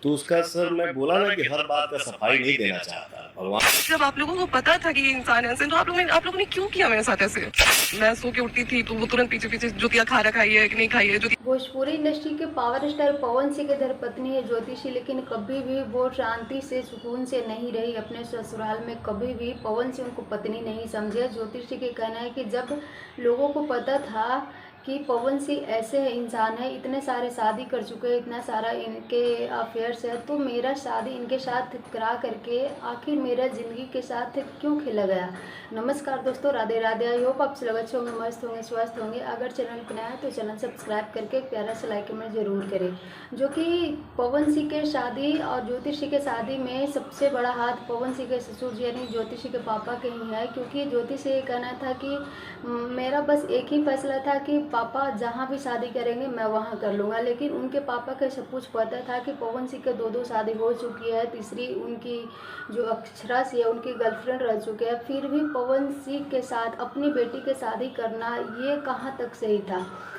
तो उसका सर मैं बोला ना कि हर बात का सफाई नहीं देना चाहता भगवान। जब आप लोगों को पता था कि ये इंसान ऐसे, तो आप लोगों ने क्यों किया मेरे साथ ऐसे? मैं सो के उठती थी तो वो तुरंत पीछे पीछे जुतिया खाई है कि नहीं खाई है। भोजपुरी इंडस्ट्री के पावर स्टार पवन सिंह के धर्मपत्नी है ज्योतिषी, लेकिन कभी भी वो शांति से सुकून से नहीं रही अपने ससुराल में। कभी भी पवन सिंह को पत्नी नहीं समझे। ज्योतिषी के कहना है कि जब लोगों को पता था कि पवन सिंह ऐसे इंसान है, इतने सारे शादी कर चुके हैं, इतना सारा इनके अफेयर्स है, तो मेरा शादी इनके साथ करा करके आखिर मेरा ज़िंदगी के साथ क्यों खेला गया। नमस्कार दोस्तों, राधे राधे। आई होप आप सब अच्छे होंगे, मस्त होंगे, स्वस्थ होंगे। अगर चैनल पर नया है तो चैनल सब्सक्राइब करके एक प्यारा सा लाइक कमेंट जरूर करें। जो कि पवन सिंह के शादी और ज्योतिषी के शादी में सबसे बड़ा हाथ पवन सिंह के ससुर जी यानी ज्योतिषी के पापा के ही है, क्योंकि ज्योतिषी ये कहना था कि मेरा बस एक ही फैसला था कि पापा जहाँ भी शादी करेंगे मैं वहाँ कर लूँगा। लेकिन उनके पापा के सब कुछ पता था कि पवन सिंह के दो शादी हो चुकी है, तीसरी उनकी जो अक्षरा सी है उनकी गर्लफ्रेंड रह चुके हैं, फिर भी पवन सिंह के साथ अपनी बेटी के शादी करना ये कहाँ तक सही था।